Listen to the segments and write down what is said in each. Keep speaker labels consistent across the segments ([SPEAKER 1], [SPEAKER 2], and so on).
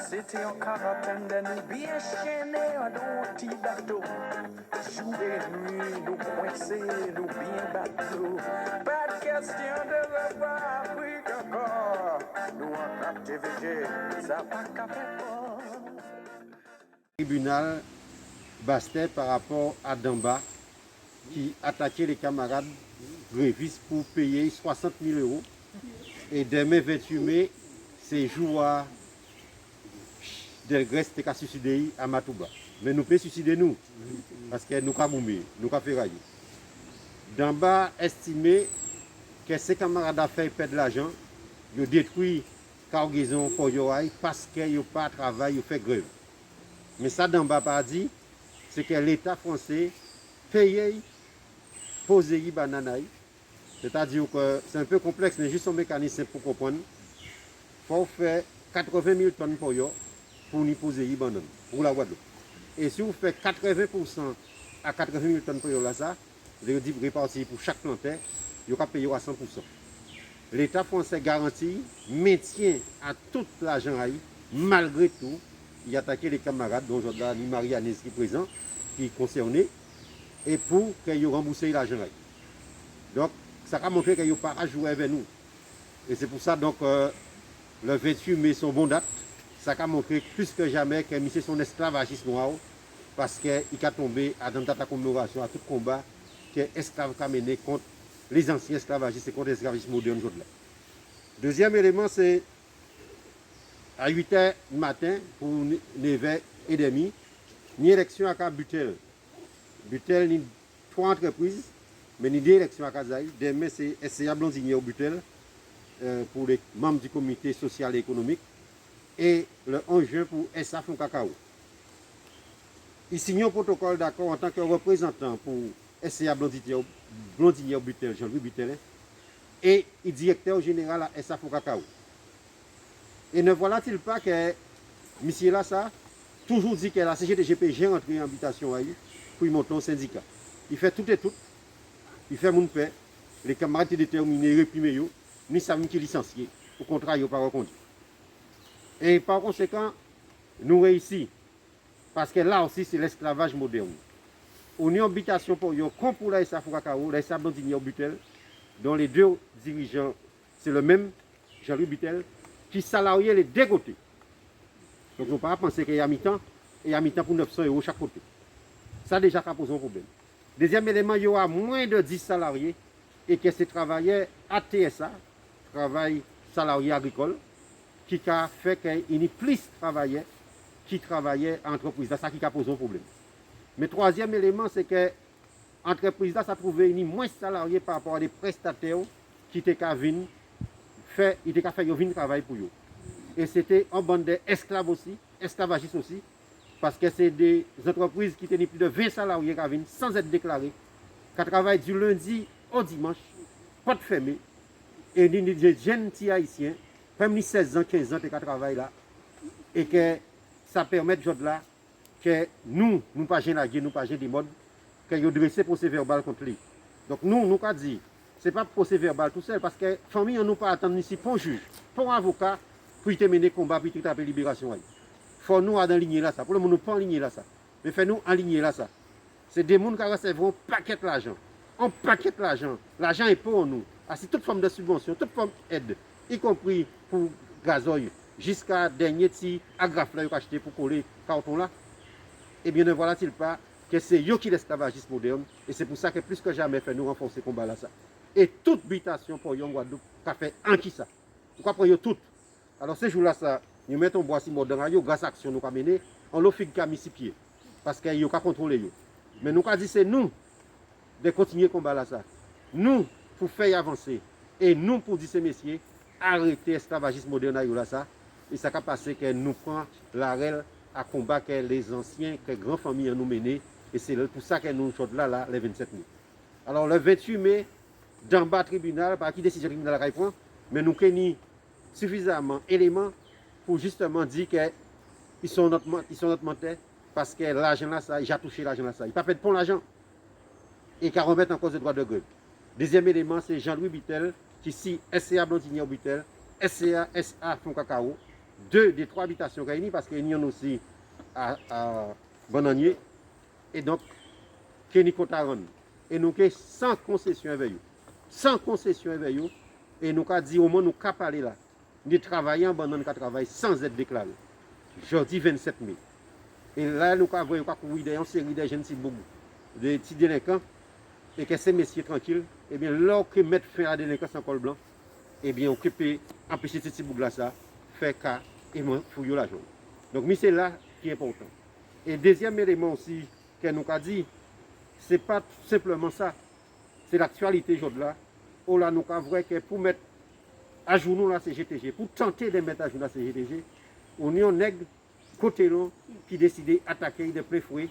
[SPEAKER 1] C'était en quarantaine de nous bien chaînés en petit bateau. Jour et nuit, nous coincés, nous bien bateau. Pas de question de repas Afrique encore. Nous en captivité, ça pas capé pas.
[SPEAKER 2] Tribunal Bastet par rapport à Damba qui attaquait les camarades grévistes pour payer 60 000 euros. Et demain 28 mai, c'est jour Delgrès qui a suicidé à Matouba. Mais nous pouvons suicider nous, parce que nous avons boumé, nous avons fait railler. Damba estimé que ces camarades d'affaires perdent l'argent, ils détruisent cargaison pour eux parce qu'ils n'ont pas de travail, ils font grève. Mais ça, Damba pas dit, c'est que l'État français paye poser bananaï. C'est-à-dire que c'est un peu complexe, mais juste un mécanisme pour comprendre. Il faut faire 80 000 tonnes pour eux pour nous poser banane, pour la Guadeloupe. Et si vous faites 80% à 80 000 tonnes pour eux là, ça, vous dites répartir pour chaque planteur, vous allez payer à 100%. L'État français garantit maintien à tout l'argent malgré tout. Il attaque les camarades, dont Jordan Marie-Anne qui est présent, qui est concerné, et pour qu'ils remboursent l'argent. Donc, ça a montré qu'ils n'ont pas à jouer avec nous. Et c'est pour ça donc le 28 mai, son bon date, ça a montré plus que jamais que c'est son esclavagisme noir, parce qu'il a tombé dans la commémoration à tout combat que l'esclave a mené contre les anciens esclavagistes et contre l'esclavagisme moderne aujourd'hui. Deuxième élément, c'est à 8h du matin, pour 9h30, ni élection à Butel. Butel, ni 3 entreprises, mais ni 2 élections à Kazaï. Demain, c'est SCA Blondinier au Butel pour les membres du comité social et économique. Et le 11 juin pour SA Fond Cacao. Il signe un protocole d'accord en tant que représentant pour SCA Blondinier au Butel, Jean-Louis Butel, et directeur général à SA Fond Cacao. Et ne voilà-t-il pas que monsieur là, ça, toujours dit que la CGTGP rentre en habitation pour y monter un syndicat. Il fait tout et tout. Il fait mon paix. Les camarades sont déterminés, réprimés, ni savent qui licenciés. Au contraire, ils n'ont pas reconduit. Et par conséquent, nous réussissons. Parce que là aussi, c'est l'esclavage moderne. On a une habitation pour eux, comme pour la SA Fourakao, la SA Blondinier au Butel, dont les deux dirigeants, c'est le même, Jean-Louis Butel, qui salariait les deux côtés. Donc, on ne peut pas penser qu'il y a mi-temps, et il y a mi-temps pour 900 euros chaque côté. Ça, déjà, ça pose un problème. Deuxième élément, il y aura moins de 10 salariés, et que ces travailleurs ATSA, travail salarié agricole, qui a fait qu'il y ait plus de travailleurs qui travaillaient en entreprise. C'est ça qui a posé un problème. Mais troisième élément, c'est que l'entreprise a trouvé moins de salariés par rapport à des prestataires qui étaient venus faire un travail pour eux. Et c'était en bande d'esclaves aussi, esclavagistes aussi, parce que c'est des entreprises qui tenaient plus de 20 salariés qui viennent sans être déclarés, qui travaillent du lundi au dimanche, pas de fermé, et des jeunes petits haïtiens, même 16 ans, 15 ans, qui travaillent là, et que ça permet de là que nous ne pas gêner, nous pas gêner des modes, que nous dressons procès verbal contre lui. Donc nous avons dit, ce n'est pas procès verbal tout seul, parce que la famille ne nous pas attendre ici pour un juge, pour un avocat, pour terminer le combat, pour taper libération. Il faut nous aligner là ça. Pour le moment, nous pas aligner là ça. Mais fais-nous aligner là ça. C'est des gens qui recevront un paquet d'argent. Un paquet d'argent. L'argent est pour nous. C'est toute forme de subvention, toute forme d'aide, y compris pour gazoil, jusqu'à dernier petit agrafe là acheté pour coller carton là. Eh bien, ne voilà-t-il pas que c'est eux qui l'esclavagisme moderne. Et c'est pour ça que plus que jamais, fait nous renforcer le combat là ça. Et toute habitation pour eux en Guadeloupe, qu'a fait un qui ça. Pourquoi pour eux toutes? Alors ces jours-là, ça, nous mettons bois si moderne, grâce à l'action nous avons menée, on l'a fait mis sur pied. Parce qu'ils n'ont pas contrôlé. Mais nous avons dit c'est nous de continuer le combat là ça. Nous, pour faire avancer. Et nous, pour dire ces messieurs, arrêter l'esclavagisme moderne là ça. Et ça a passé que nous prenons l'arrêt à combattre que les anciens, que les grandes familles nous mené. Et c'est pour ça que nous sommes là, le 27 mai. Alors le 28 mai, dans le tribunal, par qui décision tribunal à point, mais nous avons suffisamment d'éléments pour justement dire qu'ils sont notre menteur parce que l'argent là, ça, il a touché l'argent là, ça. Il n'a pas fait de pour l'argent et qu'à remettre en cause le droit de grève. Deuxième élément, c'est Jean-Louis Butel, qui ici, SCA Blondinier Butel, SCA SA Fond Cacao, 2 des 3 habitations réunies, parce qu'il y en a aussi à Bananier, et donc, Kenny Kotaran. Et nous avons 100 concessions avec eux. 100 concessions avec eux. Et nous avons dit au moins, nous avons parlé là. Nous travaillons en banane qui travaille sans être déclaré. Jeudi 27 mai. Et là, nous avons vu une série de jeunes de petits délinquants. Et que ces messieurs tranquilles, et bien, lorsque mettre fin à la délinquance en col blanc, et bien, on peut empêcher ces petits bougs-là, ça, faire cas et fouiller la journée. Donc, c'est là qui est important. Et deuxième élément aussi, que nous avons dit, ce n'est pas simplement ça. C'est l'actualité aujourd'hui là. Oh là, nous avons vu que pour mettre à jour nous la CGTG, pour tenter de mettre à jour la CGTG, on y a un nègre côté long qui décide d'attaquer de plein fouet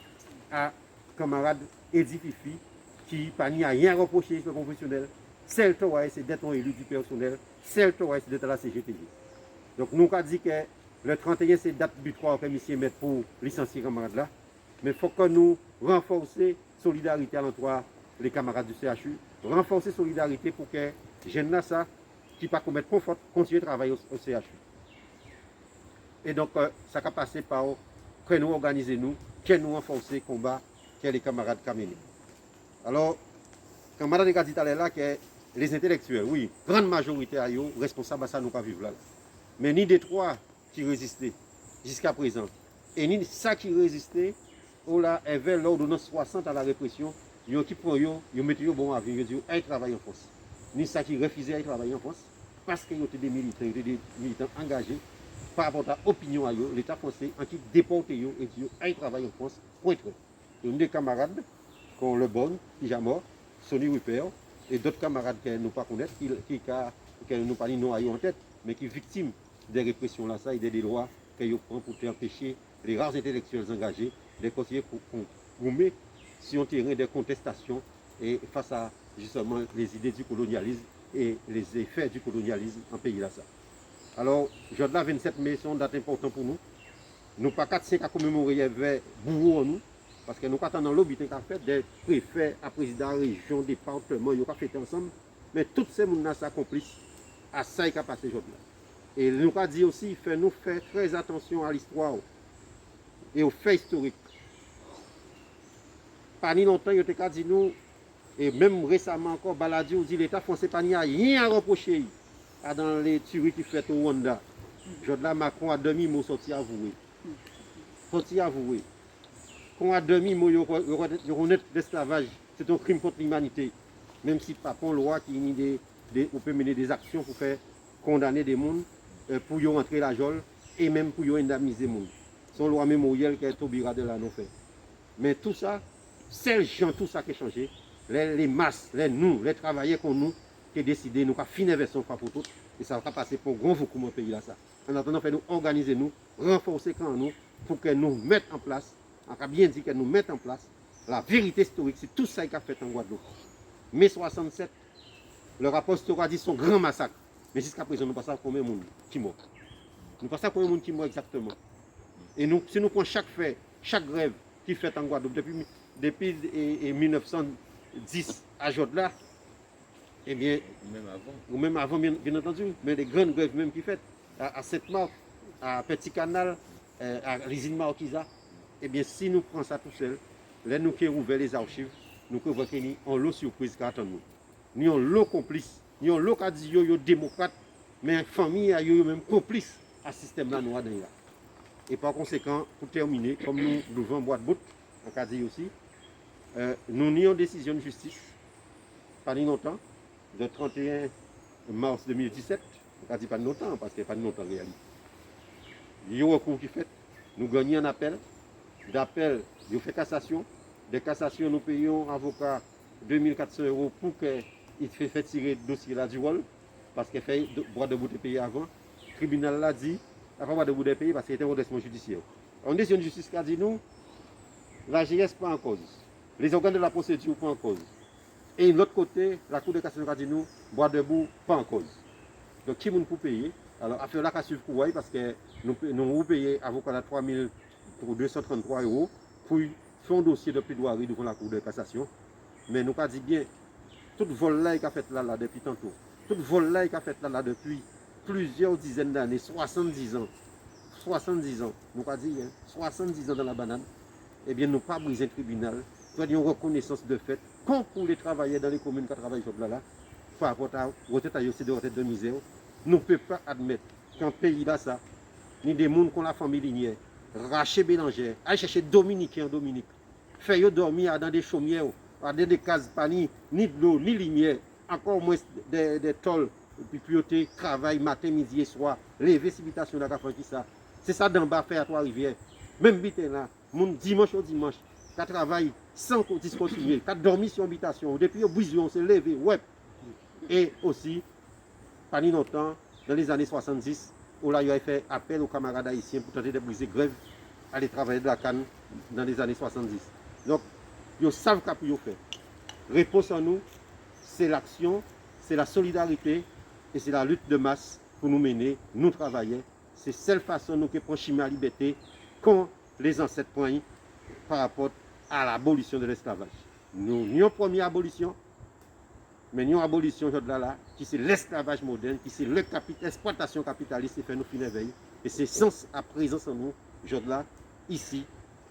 [SPEAKER 2] à camarade Edi Fifi, qui n'a rien reproché sur le professionnel. Celle c'est d'être un élu du personnel, celle c'est d'être à la CGTG. Donc nous avons dit que le 31 c'est date butoir que monsieur met pour licencier camarade là. Mais il faut que nous renforcions la solidarité à l'endroit des camarades du CHU, renforcer la solidarité pour que les jeunes ça, qui ne pas commettre confort, continuent de travailler au CHU. Et donc, ça va passer par que nous organiser nous, que nous renforcer le combat que les camarades caménés. Alors, camarades de dit là que les intellectuels, oui, grande majorité à eux, responsables à ça, nous pas vivre là. Mais ni des 3 qui résistaient jusqu'à présent, et ni ça qui résistait, oh là, vers l'ordonnance 60 à la répression, ils qui prennent, ils mettent bon avis, ils disent, ils travaillent en France. Ni ça qui refusait de travailler en France, parce qu'ils étaient des militants engagés par rapport à l'opinion à eux, l'État français, en qui déporte eux et dit, ils travaillent en France, pour être. Donc, des camarades, comme Le Bon, Pyjama, Sonny Rupert, et d'autres camarades que nous ne connaissons pas, qui nous pas non en tête, mais qui sont victimes des répressions là, ça, et des lois qu'ils prennent pour empêcher les rares intellectuels engagés de continuer pour gommer sur un terrain de contestation et face à justement les idées du colonialisme et les effets du colonialisme en pays là. Ça. Alors, aujourd'hui, 27 mai, c'est une date importante pour nous. Nous pas 4-5 à commémorer vers bourreau en nous, parce que nous pas dans l'obité qu'a fait des préfets, à président, région, département, ils ont fait ensemble. Mais tous ces gens s'accomplissent à ça qui a passé aujourd'hui. Et nous avons dit aussi, nous faire très attention à l'histoire et aux faits historiques. Pas ni longtemps, il a dit nous, et même récemment encore, Baladi dit l'État français pas rien à reprocher dans les tueries qui fait au Rwanda. Aujourd'hui, Macron a demi-mot sorti avoué. Sorti avoué. Quand a demi-mot, il reconnaît l'esclavage, c'est un crime contre l'humanité. Même si pas une loi qui on peut mener des actions pour faire condamner des gens, pour y rentrer la geôle et même pour y indemniser les gens. C'est une loi mémorielle qui est Taubira de la non fait. Mais tout ça, c'est les gens, tout ça qui a changé. Les masses, les travailleurs comme nous, qui ont décidé, nous avons fini avec son pour tout. Et ça va passer pour un grand beaucoup dans pays là. Ça. En attendant, nous organiser nous, renforcer quand nous, pour que nous mettions en place, on a bien dit que nous mettons en place la vérité historique, c'est tout ça qui a fait en Guadeloupe. Mai 67, le rapport Stora dit son grand massacre. Mais jusqu'à présent, nous ne savons pas combien de monde qui mort. Nous ne savons pas combien de monde qui mort exactement. Et nous, si nous prenons chaque fait, chaque grève qui fait en Guadeloupe depuis 1910 à aujourd'hui, eh bien, même avant, bien entendu, mais les grandes grèves même qui fait à Sainte-Marthe, à Petit Canal, à l'usine Marquisa, eh bien, si nous prenons ça tout seul, là, nous qui ouvrons les archives, nous pouvons voir qu'il y a une surprise qui attend nous. Nous avons l'eau complice, nous avons l'eau qui dit que démocrate, mais la famille a même complice à ce système-là. Et par conséquent, pour terminer, comme nous devons boîte bout, on a dit aussi, nous avons une décision de justice, pas longtemps, le 31 mars 2017, on a dit pas de longtemps, parce qu'il n'y a pas de longtemps en réalité. Il y a un recours qui fait, nous gagnons un appel, d'appel, nous faisons cassation, de cassation, nous payons avocat 2400 € pour qu'il fait tirer le dossier là du rôle, parce qu'il fait droit de bout de payer avant. Le tribunal l'a dit, il n'a pas droit de bout de payer parce qu'il était un redressement judiciaire. En décision de justice qui a dit nous, la GS pas en cause, les organes de la procédure pas en cause. Et de l'autre côté, la Cour de cassation a dit nous, bois debout pas en cause. Donc qui nous pour payer? Alors, affaire là qu'à suivre pour parce que nous payons avocat à 233 € pour faire un dossier de plaidoirie devant la Cour de cassation. Mais nous avons dit bien, tout vol là qui a fait là depuis tantôt, tout vol là qui a fait là depuis plusieurs dizaines d'années, 70 ans, 70 ans, nous avons dit, 70 ans dans la banane, eh bien, nous pas brisé le tribunal. Nous avons une reconnaissance de fait, quand pour les travailleurs dans les communes qui travaillent là, par rapport à retraite de retraite de misère, nous ne pouvons pas admettre qu'un pays là, ça, ni des gens qui ont la famille lignée, racher Bélanger, aller chercher Dominicain en Dominique, faire dormir dans des chaumières, dans des cases pas ni de l'eau, ni lumière, encore moins des tôles, puis travail matin, midi et soir, lever civitation dans la qui ça. C'est ça d'en bas faire à Trois-Rivières. Même bite là, mon dimanche au dimanche, tu travailles sans discontinuer, tu dormi sur habitation, depuis au bouillon, c'est levé, ouais. Et aussi, pas ni longtemps, dans les années 70, où là, il a fait appel aux camarades haïtiens pour tenter de briser grève, aller travailler de la canne dans les années 70. Donc, ils savent ce qu'ils faire. Réponse en nous, c'est l'action, c'est la solidarité et c'est la lutte de masse pour nous mener, nous travailler. C'est la seule façon nous qui prenons chemin à la liberté quand les ancêtres prennent par rapport à l'abolition de l'esclavage. Nous, nous première abolition, mais nous abolition là, qui c'est l'esclavage moderne, qui c'est l'exploitation capitaliste qui fait nous finir veille. Et c'est sans à présence en nous, là, ici,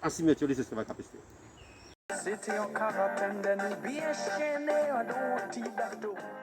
[SPEAKER 2] en cimetière des esclavages capitalistes.
[SPEAKER 1] C'était en carapène de nous bien chaîné, on doit